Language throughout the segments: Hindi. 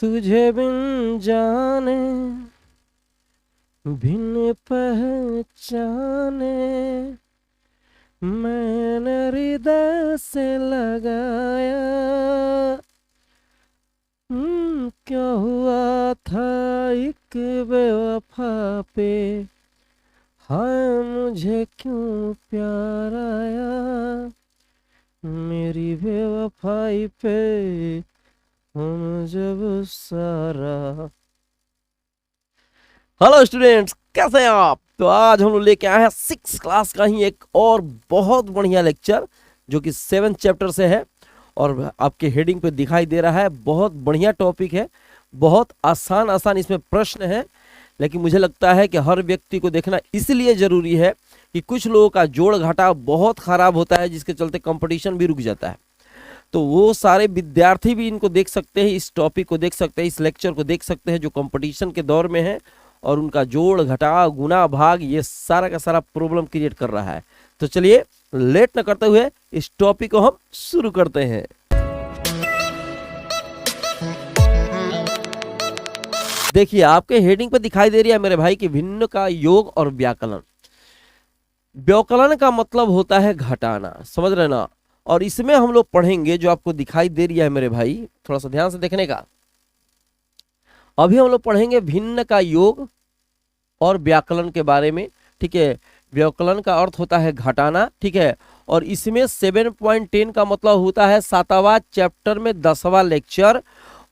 तुझे बिन जाने बिन पहचाने मैंने हृदय से लगाया। क्या हुआ था एक बेवफा पे, हाय मुझे क्यों प्यार आया। मेरी बेवफाई पे हम जब सारा। हेलो स्टूडेंट्स, कैसे हैं आप? तो आज हम लोग लेके आए हैं 6 क्लास का ही एक और बहुत बढ़िया लेक्चर जो कि 7 चैप्टर से है और आपके हेडिंग पे दिखाई दे रहा है। बहुत बढ़िया टॉपिक है, बहुत आसान आसान इसमें प्रश्न है, लेकिन मुझे लगता है कि हर व्यक्ति को देखना इसलिए जरूरी है कि कुछ लोगों का जोड़ घाटा बहुत खराब होता है, जिसके चलते कंपटीशन भी रुक जाता है। तो वो सारे विद्यार्थी भी इनको देख सकते हैं, इस टॉपिक को देख सकते हैं, इस लेक्चर को देख सकते हैं जो कंपटीशन के दौर में है और उनका जोड़ घटा गुना भाग ये सारा का सारा प्रॉब्लम क्रिएट कर रहा है। तो चलिए लेट न करते हुए इस टॉपिक को हम शुरू करते हैं। देखिए आपके हेडिंग पे दिखाई दे रही है मेरे भाई कि भिन्न का योग और व्याकलन। व्याकलन का मतलब होता है घटाना, समझ रहे ना। और इसमें हम लोग पढ़ेंगे जो आपको दिखाई दे रही है मेरे भाई, थोड़ा सा ध्यान से देखने का। अभी हम लोग पढ़ेंगे भिन्न का योग और व्याकलन के बारे में, ठीक है। व्याकलन का अर्थ होता है घटाना, ठीक है। और इसमें 7.10 का मतलब होता है 7वां चैप्टर में 10वां लेक्चर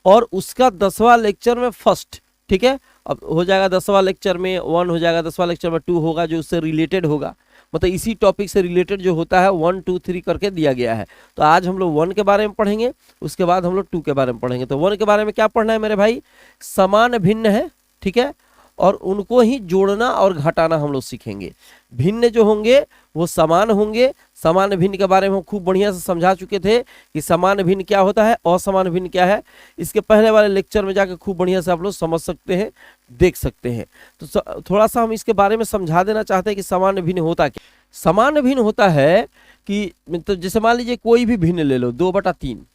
और उसका 10वां लेक्चर में फर्स्ट, ठीक है। अब हो जाएगा 10वां लेक्चर में 1 हो जाएगा, 10वां लेक्चर में 2 होगा जो उससे रिलेटेड होगा, मतलब इसी टॉपिक से रिलेटेड जो होता है 1 2 3 करके दिया गया है। तो आज हम लोग 1 के बारे में पढ़ेंगे, उसके बाद हम लोग 2 के बारे में पढ़ेंगे। तो 1 के बारे में क्या पढ़ना है मेरे भाई? समान भिन्न है, ठीक है, और उनको ही जोड़ना और घटाना हम लोग सीखेंगे। भिन्न जो होंगे वो समान होंगे। समान भिन्न के बारे में हम खूब बढ़िया से समझा चुके थे कि समान भिन्न क्या होता है, असमान भिन्न क्या है। इसके पहले वाले लेक्चर में जाकर खूब बढ़िया से आप लोग समझ सकते हैं, देख सकते हैं। तो थोड़ा सा हम इसके बारे में समझा देना चाहते हैं कि समान भिन्न होता क्या। समान भिन्न होता है कि तो जैसे मान लीजिए कोई भी भिन्न ले लो, 2/3।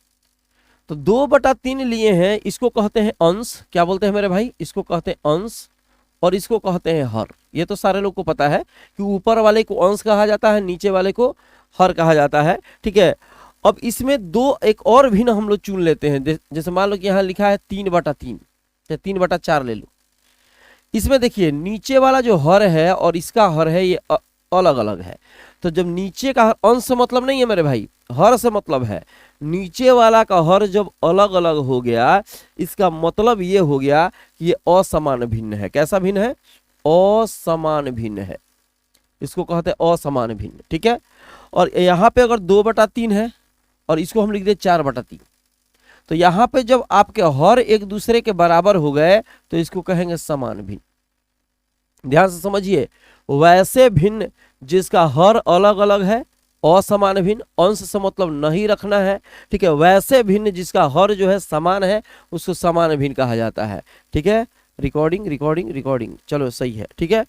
तो 2/3 लिए हैं, इसको कहते हैं अंश। क्या बोलते हैं मेरे भाई? इसको कहते हैं अंश और इसको कहते हैं हर। ये तो सारे लोग को पता है कि ऊपर वाले को अंश कहा जाता है, नीचे वाले को हर कहा जाता है, ठीक है। अब इसमें एक और भिन्न हम लोग चुन लेते हैं। जैसे मान लो कि यहाँ लिखा है 3/3 या 3/4 ले लो। इसमें देखिए नीचे वाला जो हर है और इसका हर है ये अलग अलग है। तो जब नीचे का अंश से मतलब नहीं है मेरे भाई, हर से मतलब है। नीचे वाला का हर जब अलग अलग हो गया, इसका मतलब ये हो गया कि ये असमान भिन्न है। कैसा भिन्न है? असमान भिन्न है, इसको कहते हैं असमान भिन्न, ठीक है। और यहाँ पे अगर 2/3 है और इसको हम लिख दे 4/3, तो यहाँ पे जब आपके हर एक दूसरे के बराबर हो गए तो इसको कहेंगे समान भिन्न। ध्यान से समझिए, वैसे भिन्न जिसका हर अलग अलग है, असमान भिन्न, अंश से मतलब नहीं रखना है, ठीक है। वैसे भिन्न जिसका हर जो है समान है उसको समान भिन्न कहा जाता है, ठीक है। रिकॉर्डिंग रिकॉर्डिंग रिकॉर्डिंग, चलो सही है, ठीक है।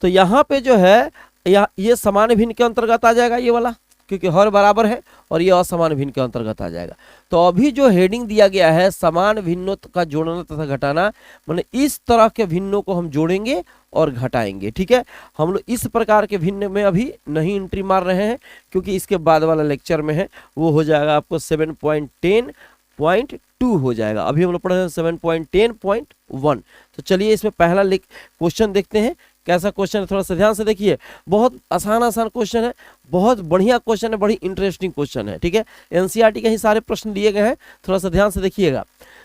तो यहाँ पे जो है ये समान भिन्न के अंतर्गत आ जाएगा ये वाला, क्योंकि हर बराबर है, और ये असमान भिन्न के अंतर्गत आ जाएगा। तो अभी जो हेडिंग दिया गया है समान भिन्नों का जोड़ना तथा घटाना, माने इस तरह के भिन्नों को हम जोड़ेंगे और घटाएंगे, ठीक है। हम लोग इस प्रकार के भिन्न में अभी नहीं एंट्री मार रहे हैं, क्योंकि इसके बाद वाला लेक्चर में है, वो हो जाएगा आपको 7.10.2 हो जाएगा। अभी हम लोग पढ़ रहे हैं 7.10.1। तो चलिए इसमें पहला क्वेश्चन देखते हैं। कैसा क्वेश्चन है, थोड़ा सा ध्यान से देखिए। बहुत आसान आसान क्वेश्चन है, बहुत बढ़िया क्वेश्चन है, बड़ी इंटरेस्टिंग क्वेश्चन है, ठीक है। एनसीईआरटी के ही सारे प्रश्न दिए गए हैं, थोड़ा सा ध्यान से देखिएगा।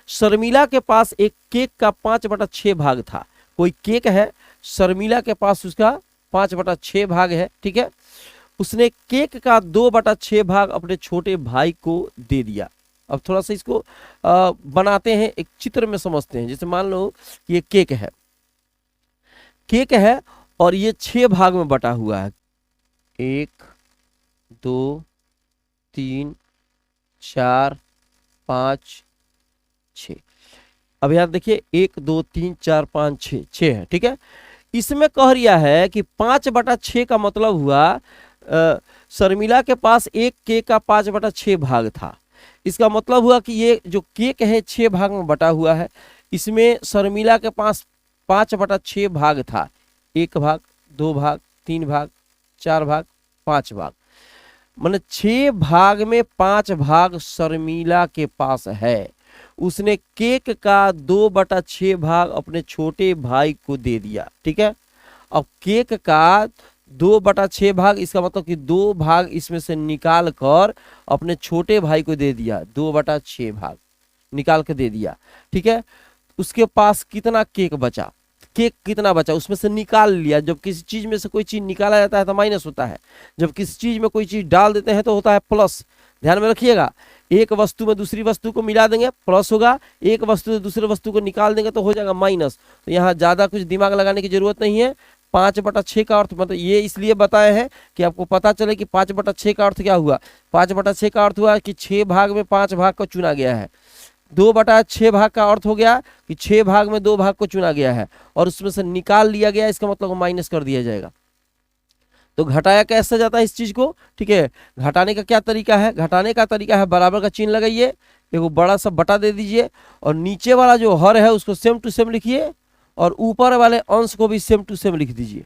शर्मिला के पास एक केक का 5/6 भाग था। कोई केक है, शर्मिला के पास उसका 5/6 भाग है, ठीक है। उसने केक का 2/6 भाग अपने छोटे भाई को दे दिया। अब थोड़ा सा इसको बनाते हैं, एक चित्र में समझते हैं। जैसे मान लो ये केक है, केक है और ये 6 भाग में बटा हुआ है। 1 2 3 4 5 6। अब यार देखिए 1 2 3 4 5 6 6 है, ठीक है। इसमें कह रिया है कि 5/6 का मतलब हुआ शर्मिला के पास एक केक का 5/6 भाग था। इसका मतलब हुआ कि ये जो केक है 6 भाग में बटा हुआ है। इसमें शर्मिला के पास 5/6 भाग था। 1 भाग, 2 भाग, 3 भाग, 4 भाग, 5 भाग, माने 6 भाग में 5 भाग शर्मिला के पास है। उसने केक का 2/6 भाग अपने छोटे भाई को दे दिया। ठीक है, अब केक का 2/6 भाग, इसका मतलब कि 2 भाग इसमें से निकाल कर अपने छोटे भाई को दे दिया। 2/6 भाग निकाल के दे दिया। ठीक है, उसके पास कितना केक बचा, केक कितना बचा उसमें से निकाल लिया। जब किसी चीज में से कोई चीज निकाला जाता है तो माइनस होता है, जब किसी चीज में कोई चीज डाल देते हैं तो होता है प्लस। ध्यान में रखिएगा, एक वस्तु में दूसरी वस्तु को मिला देंगे प्लस होगा, एक वस्तु से दूसरे वस्तु को निकाल देंगे तो हो जाएगा माइनस। तो यहाँ ज्यादा कुछ दिमाग लगाने की जरूरत नहीं है। 5/6 का अर्थ मतलब ये इसलिए बताए हैं कि आपको पता चले कि 5/6 का अर्थ क्या हुआ। 5/6 का अर्थ हुआ कि 6 भाग में 5 भाग को चुना गया है। 2/6 भाग का अर्थ हो गया कि 6 भाग में 2 भाग को चुना गया है और उसमें से निकाल लिया गया, इसका मतलब माइनस कर दिया जाएगा। तो घटाया कैसे जाता है इस चीज को। ठीक है, घटाने का क्या तरीका है, घटाने का तरीका है बराबर का चिन्ह लगाइए, एक बड़ा सा बटा दे दीजिए और नीचे वाला जो हर है उसको सेम टू सेम लिखिए और ऊपर वाले अंश को भी सेम टू सेम लिख दीजिए।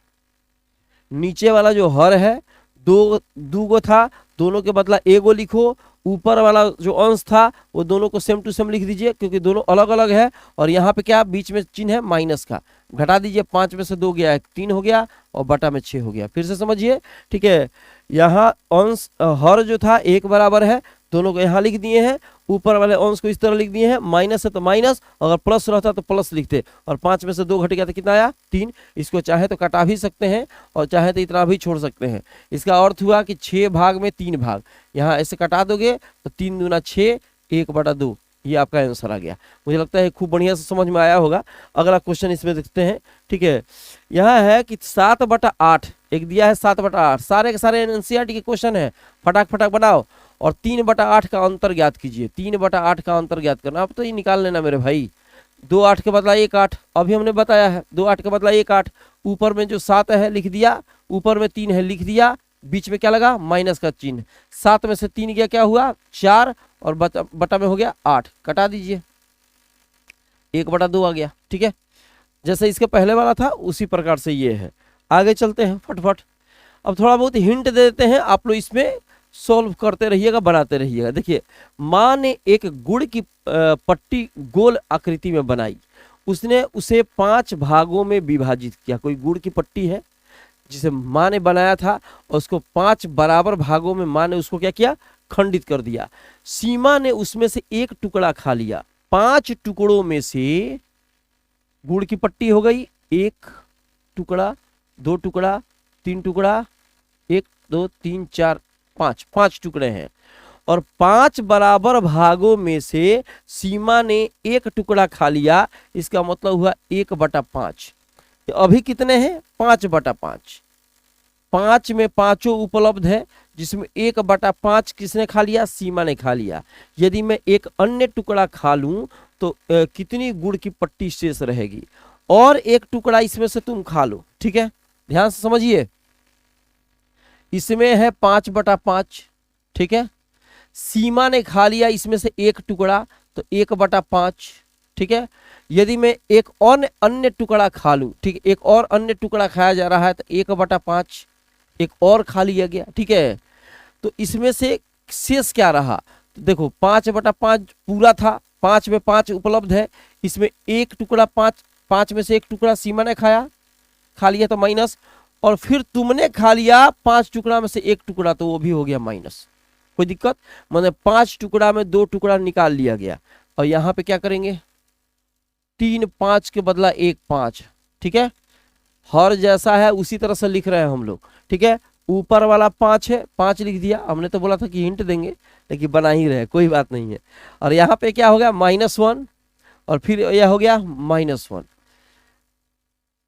नीचे वाला जो हर है दो गो था, दोनों के बदला एगो लिखो। ऊपर वाला जो अंश था वो दोनों को सेम टू सेम लिख दीजिए क्योंकि दोनों अलग अलग है। और यहाँ पे क्या बीच में चिन्ह है माइनस का, घटा दीजिए। 5 में से 2 गया 3 हो गया और बटा में 6 हो गया। फिर से समझिए, ठीक है, यहाँ अंश हर जो था 1 बराबर है, दोनों को यहाँ लिख दिए हैं। ऊपर वाले अंश को इस तरह लिख दिए हैं, माइनस है तो माइनस, अगर प्लस रहता तो प्लस लिखते। और 5 में से 2 घट गया तो कितना आया 3। इसको चाहे तो कटा भी सकते हैं और चाहे तो इतना भी छोड़ सकते हैं। इसका अर्थ हुआ कि 6 भाग में 3 भाग, यहाँ ऐसे कटा दोगे तो 3 दूना 6, 1/2, ये आपका आंसर आ गया। मुझे लगता है खूब बढ़िया से समझ में आया होगा। अगला क्वेश्चन इसमें देखते हैं। ठीक है, यहाँ है कि 7/8 एक दिया है, 7/8 सारे के सारे एनसीईआरटी के क्वेश्चन है, फटाक फटाक बनाओ। और 3/8 का अंतर ज्ञात कीजिए। 3/8 का अंतर ज्ञात करना, अब तो ये निकाल लेना मेरे भाई। 2 8 के बदला 1 8, अभी हमने बताया है 2 8 के बदला 1 8। ऊपर में जो 7 है लिख दिया, ऊपर में 3 है लिख दिया, बीच में क्या लगा माइनस का चिन्ह। 7 में से 3 गया क्या हुआ 4 और बटा में हो गया 8, कटा दीजिए, 1/2 आ गया। ठीक है, जैसे इसके पहले वाला था उसी प्रकार से ये है। आगे चलते हैं फटफट। अब थोड़ा बहुत हिंट दे देते हैं, आप लोग इसमें सॉल्व करते रहिएगा, बनाते रहिएगा। देखिए, माँ ने एक गुड़ की पट्टी गोल आकृति में बनाई, उसने उसे 5 भागों में विभाजित किया। कोई गुड़ की पट्टी है जिसे माँ ने बनाया था और उसको 5 बराबर भागों में माँ ने उसको क्या किया, खंडित कर दिया। सीमा ने उसमें से एक टुकड़ा खा लिया। 5 टुकड़ों में से गुड़ की पट्टी हो गई, 1 टुकड़ा, 2 टुकड़ा, 3 टुकड़ा, 1 2 3 4 5 टुकड़े हैं और 5 बराबर भागों में से सीमा ने एक टुकड़ा खा लिया। इसका मतलब हुआ 1/5। अभी कितने हैं 5/5। 5 में 5 उपलब्ध है, जिसमें 1/5 किसने खा लिया, सीमा ने खा लिया। यदि मैं एक अन्य टुकड़ा खा लूं तो कितनी गुड़ की पट्टी शेष रहेगी, और एक टुकड़ा इसमें से तुम खा लो। ठीक है, ध्यान से समझिए, इसमें है 5/5। ठीक है, सीमा ने खा लिया इसमें से एक टुकड़ा तो 1/5। ठीक है, यदि मैं एक और अन्य टुकड़ा खा लूं, ठीक है, एक और अन्य टुकड़ा खाया जा रहा है तो 1/5 एक और खा लिया गया। ठीक है, तो इसमें से शेष क्या रहा, तो देखो 5/5 पूरा था, 5 में 5 उपलब्ध है, इसमें एक टुकड़ा 5 में से एक टुकड़ा सीमा ने खा लिया तो माइनस, और फिर तुमने खा लिया 5 टुकड़ा में से एक टुकड़ा तो वो भी हो गया माइनस। कोई दिक्कत, मतलब 5 टुकड़ा में 2 टुकड़ा निकाल लिया गया। और यहाँ पे क्या करेंगे, 3 5 के बदला 1 5। ठीक है, हर जैसा है उसी तरह से लिख रहे हैं हम लोग। ठीक है, ऊपर वाला 5 है, 5 लिख दिया। हमने तो बोला था कि हिंट देंगे लेकिन बना ही रहे, कोई बात नहीं है। और यहाँ पे क्या हो गया -1 और फिर यह हो गया -1।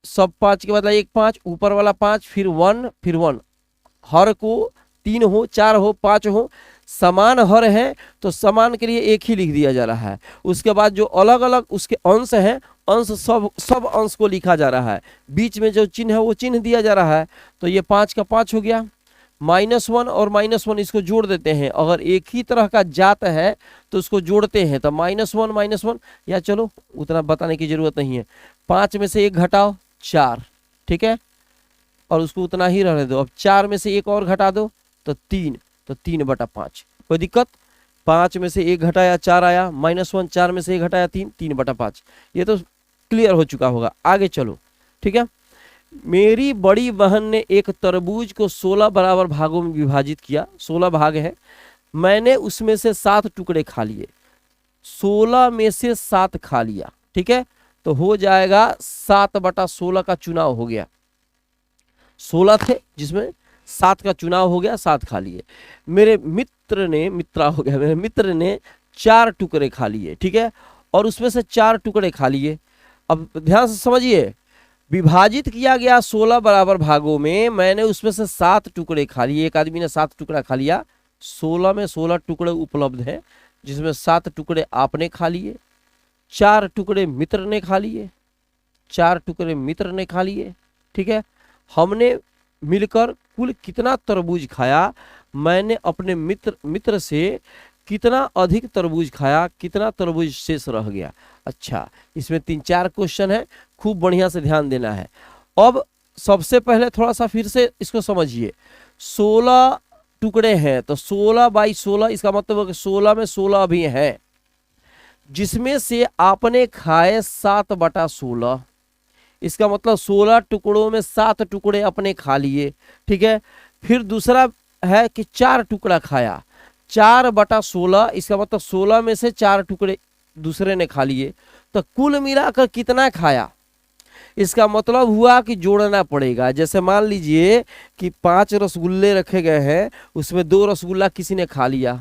सब 5 के बदला 1 5, ऊपर वाला 5 फिर 1 फिर 1। हर को 3 हो 4 हो 5 हो, समान हर है तो समान के लिए एक ही लिख दिया जा रहा है। उसके बाद जो अलग अलग उसके अंश हैं, अंश सब अंश को लिखा जा रहा है। बीच में जो चिन्ह है वो चिन्ह दिया जा रहा है। तो ये 5 का 5 हो गया, -1 और -1 इसको जोड़ देते हैं, अगर एक ही तरह का जात है तो उसको जोड़ते हैं, तो -1 या चलो उतना बताने की जरूरत नहीं है, 5 में से 1 घटाओ 4, ठीक है, और उसको उतना ही रहने दो। अब 4 में से 1 और घटा दो तो 3, तो 3/5, कोई दिक्कत। 5 में से 1 घटाया 4 आया, -1, 4 में से 1 घटाया 3, 3/5। ये तो क्लियर हो चुका होगा, आगे चलो, ठीक है। मेरी बड़ी बहन ने एक तरबूज को 16 बराबर भागों में विभाजित किया, 16 भाग है, मैंने उसमें से 7 टुकड़े खा लिए, 16 में से 7 खा लिया, ठीक है, तो हो जाएगा 7/16 का चुनाव हो गया। 16 थे जिसमें 7 का चुनाव हो गया, 7 खा लिए। मेरे मित्र ने, मित्रा हो गया, मेरे मित्र ने 4 टुकड़े खा लिए, ठीक है, और उसमें से 4 टुकड़े खा लिए। अब ध्यान से समझिए, विभाजित किया गया 16 बराबर भागों में, मैंने उसमें से 7 टुकड़े खा लिए, एक आदमी ने 7 टुकड़ा खा लिया, 16 में 16 टुकड़े उपलब्ध है, जिसमें 7 टुकड़े आपने खा लिए, 4 टुकड़े मित्र ने खा लिए, 4 टुकड़े मित्र ने खा लिए, ठीक है। हमने मिलकर कुल कितना तरबूज खाया, मैंने अपने मित्र से कितना अधिक तरबूज खाया, कितना तरबूज शेष रह गया। अच्छा, इसमें 3-4 क्वेश्चन है, खूब बढ़िया से ध्यान देना है। अब सबसे पहले थोड़ा सा फिर से इसको समझिए, 16 टुकड़े हैं तो 16/16, इसका मतलब है कि 16 में 16 भी हैं, जिसमें से आपने खाए 7/16, इसका मतलब 16 टुकड़ों में 7 टुकड़े अपने खा लिए, ठीक है। फिर दूसरा है कि 4 टुकड़ा खाया, 4/16, इसका मतलब 16 में से 4 टुकड़े दूसरे ने खा लिए, तो कुल मिलाकर कितना खाया, इसका मतलब हुआ कि जोड़ना पड़ेगा। जैसे मान लीजिए कि 5 रसगुल्ले रखे गए हैं, उसमें 2 रसगुल्ला किसी ने खा लिया,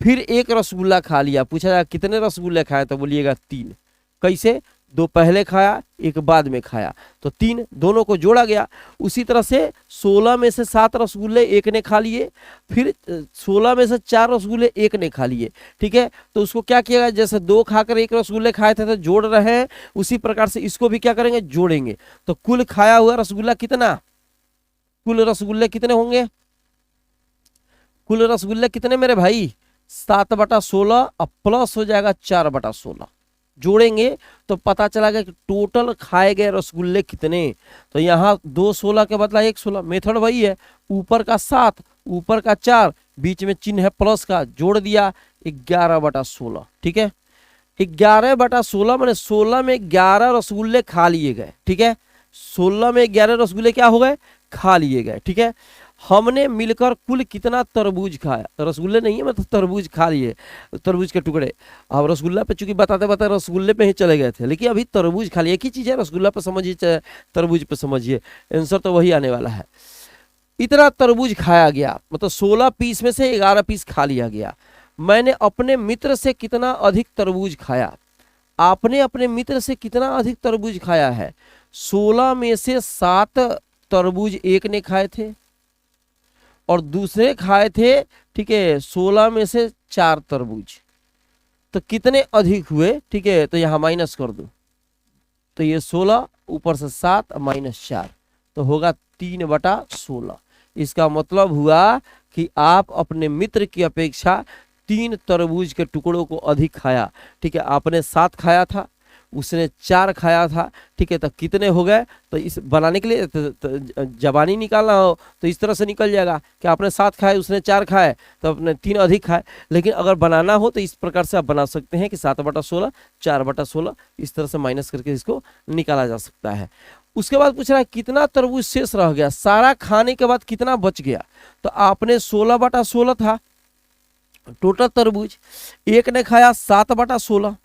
फिर 1 रसगुल्ला खा लिया, पूछा जाए कितने रसगुल्ले खाए तो बोलिएगा 3। कैसे, 2 पहले खाया, 1 बाद में खाया, तो 3, दोनों को जोड़ा गया। उसी तरह से 16 में से 7 रसगुल्ले 1 ने खा लिए, फिर 16 में से 4 रसगुल्ले 1 ने खा लिए, ठीक है, तो उसको क्या किया, जैसे 2 खाकर 1 रसगुल्ले खाए थे तो जोड़ रहे हैं, उसी प्रकार से इसको भी क्या करेंगे, जोड़ेंगे। तो कुल खाया हुआ रसगुल्ला कितना, कुल रसगुल्ले कितने होंगे, कुल रसगुल्ले कितने मेरे भाई, 7/16, अब प्लस हो जाएगा 4/16, जोड़ेंगे तो पता चला गया कि टोटल खाए गए रसगुल्ले कितने। तो यहाँ 2 16 के बदला 1 16, मेथड वही है, ऊपर का 7, ऊपर का 4, बीच में चिन्ह है प्लस का, जोड़ दिया 11/16, ठीक है। 11/16 मैंने 16 में 11 रसगुल्ले खा लिए गए, ठीक है, 16 में 11 रसगुल्ले क्या हो गए, खा लिए गए, ठीक है। हमने मिलकर कुल कितना तरबूज खाया, तो रसगुल्ले नहीं है, मतलब तरबूज खा लिए, तरबूज के टुकड़े। अब रसगुल्ला पे चूंकि बताते बताते रसगुल्ले पे ही चले गए थे, लेकिन अभी तरबूज खा लिया, एक ही चीज है, रसगुल्ला पे समझिए चाहे तरबूज पे समझिए, आंसर तो वही आने वाला है। इतना तरबूज खाया गया, मतलब 16 पीस में से 11 पीस खा लिया गया। मैंने अपने मित्र से कितना अधिक तरबूज खाया, आपने अपने मित्र से कितना अधिक तरबूज खाया है, 16 में से 7 तरबूज 1 ने खाए थे और दूसरे खाए थे, ठीक है, 16 में से 4 तरबूज, तो कितने अधिक हुए, ठीक है, तो यहां माइनस कर दो, तो ये 16 ऊपर से 7 -4, तो होगा 3/16। इसका मतलब हुआ कि आप अपने मित्र की अपेक्षा 3 तरबूज के टुकड़ों को अधिक खाया, ठीक है, आपने 7 खाया था, उसने 4 खाया था, ठीक है, तो कितने हो गए, तो इस बनाने के लिए जबानी निकालना हो तो इस तरह से निकल जाएगा कि आपने 7 खाए, उसने 4 खाए, तो अपने 3 अधिक खाए। लेकिन अगर बनाना हो तो इस प्रकार से आप बना सकते हैं कि 7/16, 4/16, इस तरह से माइनस करके इसको निकाला जा सकता है। उसके बाद पूछ रहा है कितना तरबूज शेष रह गया, सारा खाने के बाद कितना बच गया, तो आपने 16/16 था टोटल तरबूज, एक ने खाया 7/16,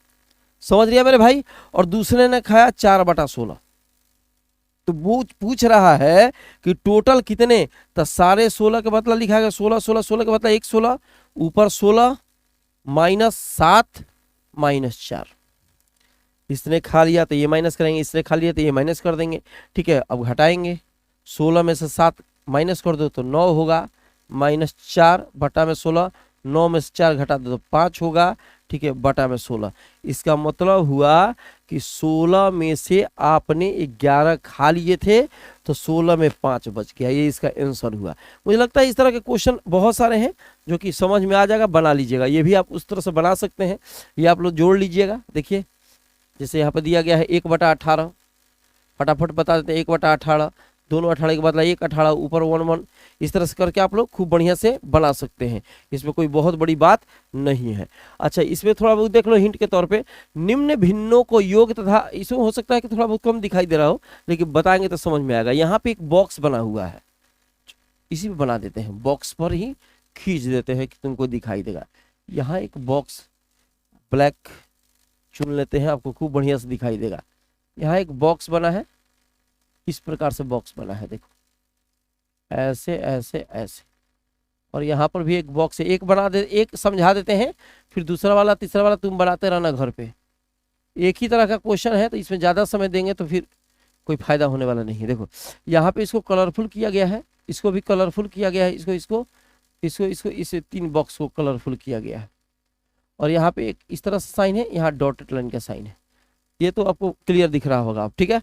समझ लिया मेरे भाई, और दूसरे ने खाया 4/16। तो वो पूछ रहा है कि टोटल कितने, तो सारे 16 के बदला लिखा गया 16 16, 16 के बदला 1 16, ऊपर 16 -7 -4, इसने खा लिया तो ये माइनस करेंगे, इसने खा लिया तो ये माइनस कर देंगे, ठीक है। अब घटाएंगे, 16 में से 7 माइनस कर दो तो 9 होगा, -4 बटा में 16, 9 में से 4 घटा दो तो 5 होगा, ठीक है, बटा में 16। इसका मतलब हुआ कि 16 में से आपने 11 खा लिए थे, तो 16 में 5 बच गया। ये इसका आंसर हुआ। मुझे लगता है इस तरह के क्वेश्चन बहुत सारे हैं जो कि समझ में आ जाएगा, बना लीजिएगा। ये भी आप उस तरह से बना सकते हैं, ये आप लोग जोड़ लीजिएगा। देखिए जैसे यहाँ पर दिया गया है 1/18, फटाफट बता देते हैं। 1/18, दोनों 18 के बदला 1 18, ऊपर 1 1, इस तरह से करके आप लोग खूब बढ़िया से बना सकते हैं। इसमें कोई बहुत बड़ी बात नहीं है। अच्छा, इसमें थोड़ा बहुत देख लो हिंट के तौर पे, निम्न भिन्नों को योग तथा, इसमें हो सकता है कि थोड़ा बहुत कम दिखाई दे रहा हो, लेकिन बताएंगे तो समझ में आएगा। यहाँ पे एक बॉक्स बना हुआ है, इसी पे बना देते हैं, बॉक्स पर ही खींच देते हैं कि तुमको दिखाई देगा। यहाँ एक बॉक्स ब्लैक चुन लेते हैं, आपको खूब बढ़िया से दिखाई देगा। यहाँ एक बॉक्स बना है, इस प्रकार से बॉक्स बना है, देखो ऐसे ऐसे ऐसे। और यहाँ पर भी एक बॉक्स है, एक बना दे, एक समझा देते हैं, फिर दूसरा वाला तीसरा वाला तुम बनाते रहना घर पे। एक ही तरह का क्वेश्चन है, तो इसमें ज़्यादा समय देंगे तो फिर कोई फायदा होने वाला नहीं है। देखो यहाँ पे इसको कलरफुल किया गया है, इसको भी कलरफुल किया गया है, इसको इसको इसको इसको इस 3 बॉक्स को कलरफुल किया गया है। और यहाँ पे एक इस तरह से साइन है, यहाँ डॉटेड लाइन का साइन है। ये तो आपको क्लियर दिख रहा होगा आप, ठीक है।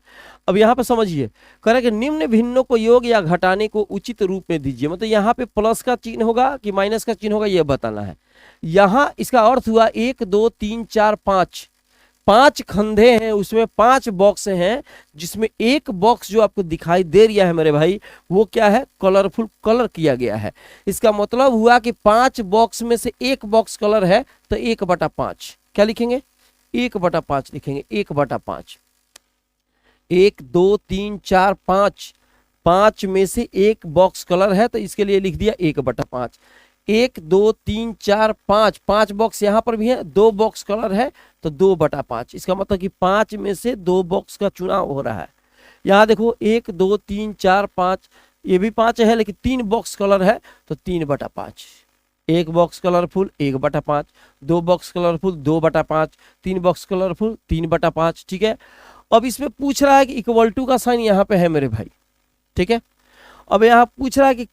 अब यहाँ पे समझिए, कह रहे कि निम्न भिन्नों को योग या घटाने को उचित रूप में दीजिए। मतलब यहाँ पे प्लस का चिन्ह होगा कि माइनस का चिन्ह होगा, ये बताना है। यहाँ इसका अर्थ हुआ 1 2 3 4 5, 5 खंधे हैं, उसमें 5 बॉक्स हैं, जिसमें एक बॉक्स जो आपको दिखाई दे रहा है मेरे भाई, वो क्या है, कलरफुल कलर किया गया है। इसका मतलब हुआ कि 5 बॉक्स में से एक बॉक्स कलर है, तो 1/5 क्या लिखेंगे, 1/5 लिखेंगे। 1/5, 1 2 3 4 5, 5 में से एक बॉक्स कलर है, तो इसके लिए लिख दिया 1/5। 1 2 3 4 5, 5 बॉक्स यहाँ पर भी है, 2 बॉक्स कलर है, तो 2/5। इसका मतलब कि 5 में से 2 बॉक्स का चुनाव हो रहा है। यहाँ देखो 1 2 3 4 5, ये भी 5 है, लेकिन 3 बॉक्स कलर है, तो 3/5। 1 box colourful 1/5, 2 box colourful 2/5, 3 box colourful 3/5, ठीक है। अब इसमें पूछ रहा है कि इक्वल टू का साइन यहाँ पे है मेरे भाई, ठीक है। अब यहाँ पूछ रहा है कि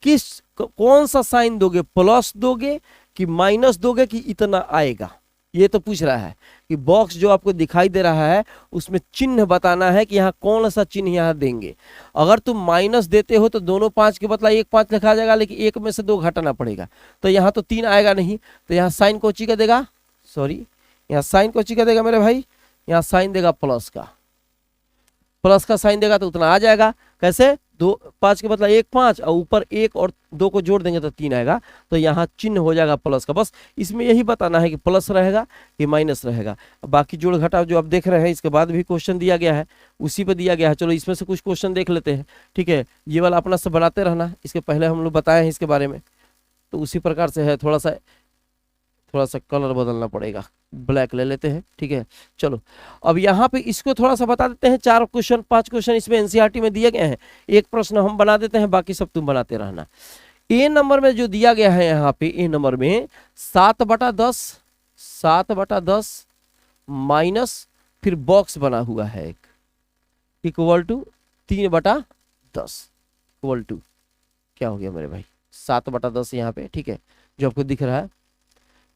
कौन सा साइन दोगे, प्लस दोगे कि माइनस दोगे कि इतना आएगा, ये तो पूछ रहा है। कि बॉक्स जो आपको दिखाई दे रहा है उसमें चिन्ह बताना है कि यहाँ कौन सा चिन्ह यहाँ देंगे। अगर तुम माइनस देते हो तो दोनों 5 के बदला 1 5 लिखा जाएगा, लेकिन 1 में से 2 घटाना पड़ेगा, तो यहाँ तो 3 आएगा नहीं, तो यहाँ साइन कोची का देगा, सॉरी यहाँ साइन कोची का देगा मेरे भाई, यहाँ साइन देगा प्लस का, प्लस का साइन देगा तो उतना आ जाएगा। कैसे, 2 5 के बदला 1 5, और ऊपर 1 और 2 को जोड़ देंगे तो 3 आएगा, तो यहाँ चिन्ह हो जाएगा प्लस का। बस इसमें यही बताना है कि प्लस रहेगा कि माइनस रहेगा। बाकी जोड़ घटाव जो आप देख रहे हैं, इसके बाद भी क्वेश्चन दिया गया है, उसी पर दिया गया है। चलो इसमें से कुछ क्वेश्चन देख लेते हैं, ठीक है। ये वाला अपना से बनाते रहना, इसके पहले हम लोग बताए हैं इसके बारे में, तो उसी प्रकार से है। थोड़ा सा कलर बदलना पड़ेगा, ब्लैक ले लेते हैं, ठीक है। चलो अब यहाँ पे इसको थोड़ा सा बता देते हैं। 4 क्वेश्चन 5 क्वेश्चन इसमें एनसीईआरटी में दिए गए हैं, एक प्रश्न हम बना देते हैं, बाकी सब तुम बनाते रहना। ए नंबर में जो दिया गया है, यहाँ पे ए नंबर में 7/10 माइनस, फिर बॉक्स बना हुआ है एक, इक्वल टू 3/10, इक्वल टू क्या हो गया मेरे भाई, 7/10 यहाँ पे, ठीक है, जो आपको दिख रहा है।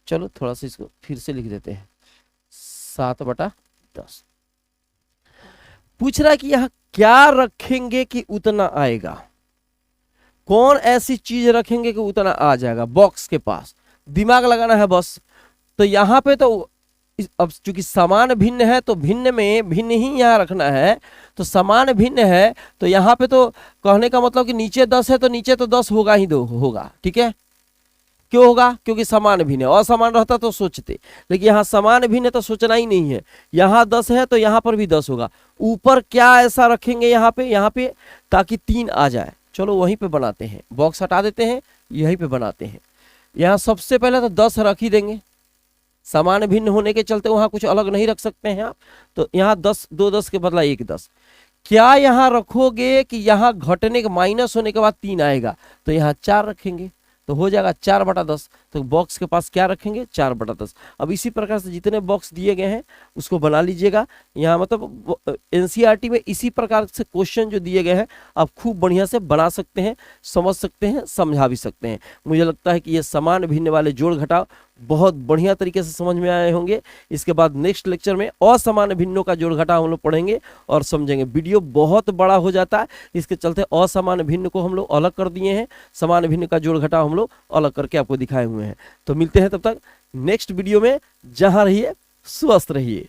चलो थोड़ा सा इसको फिर से लिख देते हैं, 7/10। पूछ रहा है कि यहाँ क्या रखेंगे कि उतना आएगा, कौन ऐसी चीज रखेंगे कि उतना आ जाएगा। बॉक्स के पास दिमाग लगाना है बस। तो यहाँ पे तो अब चूंकि समान भिन्न है, तो भिन्न में भिन्न ही यहाँ रखना है, तो समान भिन्न है, तो यहाँ पे तो कहने का मतलब कि नीचे 10 है, तो नीचे तो 10 होगा ही, 2 होगा, ठीक है। क्यों होगा, क्योंकि समान भिन्न है। असमान रहता तो सोचते, लेकिन यहाँ समान भिन्न है तो सोचना ही नहीं है। यहाँ 10 है तो यहाँ पर भी 10 होगा। ऊपर क्या ऐसा रखेंगे यहाँ पे ताकि 3 आ जाए। चलो वहीं पे बनाते हैं, बॉक्स हटा देते हैं, यहीं पे बनाते हैं। यहाँ सबसे पहले तो 10 रख ही देंगे, समान भिन्न होने के चलते वहां कुछ अलग नहीं रख सकते हैं आप, तो यहाँ 10, 2 10 के बदला 1 10। क्या यहाँ रखोगे कि यहाँ घटने के माइनस होने के बाद 3 आएगा, तो यहाँ 4 रखेंगे, तो हो जाएगा 4/10। तो बॉक्स के पास क्या रखेंगे 4/10। अब इसी प्रकार से जितने बॉक्स दिए गए हैं उसको बना लीजिएगा। यहाँ मतलब एनसीईआरटी में इसी प्रकार से क्वेश्चन जो दिए गए हैं आप खूब बढ़िया से बना सकते हैं, समझ सकते हैं, समझा भी सकते हैं। मुझे लगता है कि ये समान भिन्न वाले जोड़ घटाव बहुत बढ़िया तरीके से समझ में आए होंगे। इसके बाद नेक्स्ट लेक्चर में असमान भिन्नों का जोड़ घटाव हम लोग पढ़ेंगे और समझेंगे। वीडियो बहुत बड़ा हो जाता है, इसके चलते असमान भिन्न को हम लोग अलग कर दिए हैं, समान भिन्न का जोड़ घटाव हम लोग अलग करके आपको दिखाए हुए हैं। तो मिलते हैं तब तक नेक्स्ट वीडियो में। जहां रहिए स्वस्थ रहिए।